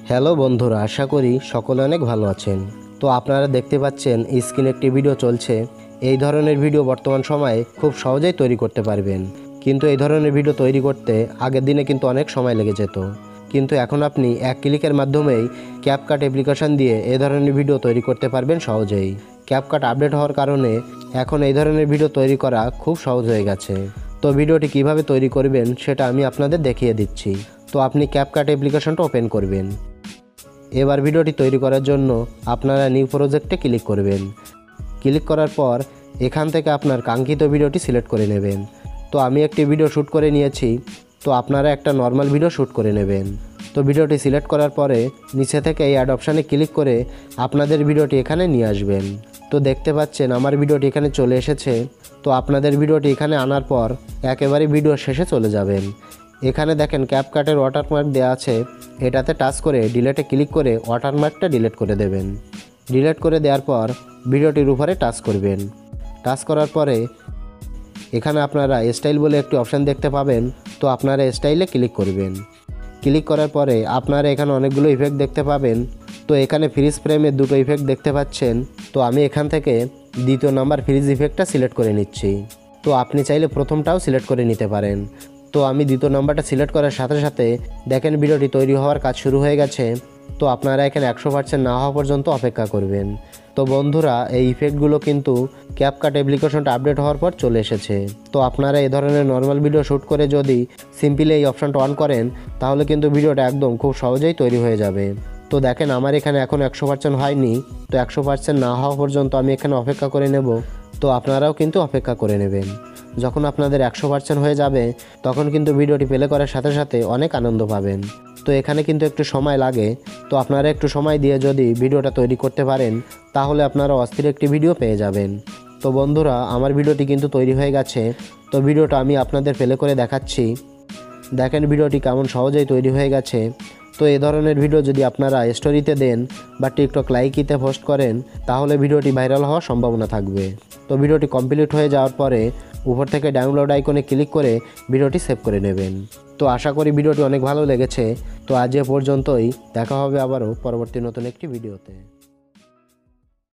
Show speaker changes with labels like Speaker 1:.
Speaker 1: Hello বন্ধুরা, আশা করি সকলে অনেক ভালো আছেন। তো আপনারা দেখতে পাচ্ছেন স্ক্রিনে একটি ভিডিও চলছে। এই ধরনের ভিডিও বর্তমান সময়ে খুব সহজেই তৈরি করতে পারবেন, কিন্তু এই ধরনের ভিডিও তৈরি করতে আগের দিনে কিন্তু অনেক সময় লেগে যেত। কিন্তু এখন আপনি এক ক্লিকের মাধ্যমেই ক্যাপকাট অ্যাপ্লিকেশন দিয়ে এই ধরনের ভিডিও তৈরি করতে পারবেন সহজেই। ক্যাপকাট আপডেট হওয়ার কারণে এখন এই ধরনের ভিডিও তৈরি করা খুব সহজ হয়ে গেছে। তো ভিডিওটি কিভাবে তৈরি করবেন সেটা আমি আপনাদের দেখিয়ে দিচ্ছি। তো আপনি ক্যাপকাট অ্যাপ্লিকেশনটা ওপেন করবেন। এবার ভিডিওটি তৈরি করার জন্য আপনারা নিউ প্রজেক্টে ক্লিক করবেন। ক্লিক করার পর এখান থেকে আপনার কাঙ্ক্ষিত ভিডিওটি সিলেক্ট করে নেবেন। তো আমি একটি ভিডিও শ্যুট করে নিয়েছি, তো আপনারা একটা নর্মাল ভিডিও শ্যুট করে নেবেন। তো ভিডিওটি সিলেক্ট করার পরে নিচে থেকে এই অ্যাড অপশানে ক্লিক করে আপনাদের ভিডিওটি এখানে নিয়ে আসবেন। তো দেখতে পাচ্ছেন আমার ভিডিওটি এখানে চলে এসেছে। তো আপনাদের ভিডিওটি এখানে আনার পর একেবারে ভিডিও শেষে চলে যাবেন। এখানে দেখেন ক্যাপকাটের ওয়াটারমার্ক দেওয়া আছে, এটাতে টাচ করে ডিলেটে ক্লিক করে ওয়াটারমার্কটা ডিলিট করে দেবেন। ডিলিট করে দেওয়ার পর ভিডিওটির উপরে টাচ করবেন। টাচ করার পরে এখানে আপনারা স্টাইল বলে একটি অপশান দেখতে পাবেন। তো আপনারা স্টাইলে ক্লিক করবেন। ক্লিক করার পরে আপনারা এখানে অনেকগুলো ইফেক্ট দেখতে পাবেন। তো এখানে ফ্রিজ ফ্রেমের দুটো ইফেক্ট দেখতে পাচ্ছেন। তো আমি এখান থেকে দ্বিতীয় নাম্বার ফ্রিজ ইফেক্টটা সিলেক্ট করে নিচ্ছি। তো আপনি চাইলে প্রথমটাও সিলেক্ট করে নিতে পারেন। তো আমি দ্বিতীয় নাম্বারটা সিলেক্ট করার সাথে সাথে দেখেন ভিডিওটি তৈরি হওয়ার কাজ শুরু হয়ে গেছে। তো আপনারা এখানে 100% না হওয়া পর্যন্ত অপেক্ষা করবেন। তো বন্ধুরা, এই ইফেক্টগুলো কিন্তু ক্যাপকাট অ্যাপ্লিকেশনটা আপডেট হওয়ার পর চলে এসেছে। তো আপনারা এই ধরনের নর্মাল ভিডিও শ্যুট করে যদি সিম্পলি এই অপশানটা অন করেন তাহলে কিন্তু ভিডিওটা একদম খুব সহজেই তৈরি হয়ে যাবে। তো দেখেন আমার এখানে এখন 100% হয়নি। তো 100% না হওয়া পর্যন্ত আমি এখানে অপেক্ষা করে নেব। তো আপনারাও কিন্তু অপেক্ষা করে নেবেন। যখন আপনাদের 100% হয়ে যাবে তখন কিন্তু ভিডিওটি প্লে করার সাথে সাথে অনেক আনন্দ পাবেন। তো এখানে কিন্তু একটু সময় লাগে। তো আপনারা একটু সময় দিয়ে যদি ভিডিওটা তৈরি করতে পারেন তাহলে আপনারা অস্থির একটি ভিডিও পেয়ে যাবেন। তো বন্ধুরা, আমার ভিডিওটি কিন্তু তৈরি হয়ে গেছে। তো ভিডিওটা আমি আপনাদের প্লে করে দেখাচ্ছি। দেখেন ভিডিওটি কেমন সহজেই তৈরি হয়ে গেছে। তো এই ধরনের ভিডিও যদি আপনারা স্টোরিতে দেন বা টিকটক লাইকিতে পোস্ট করেন তাহলে ভিডিওটি ভাইরাল হওয়ার সম্ভাবনা থাকবে। তো ভিডিওটি কমপ্লিট হয়ে যাওয়ার পরে উপর থেকে ডাউনলোড আইকনে ক্লিক করে ভিডিওটি সেভ করে নেবেন। তো আশা করি ভিডিওটি অনেক ভালো লেগেছে। তো আজ এ পর্যন্তই, দেখা হবে আবারও পরবর্তী নতুন একটি ভিডিওতে।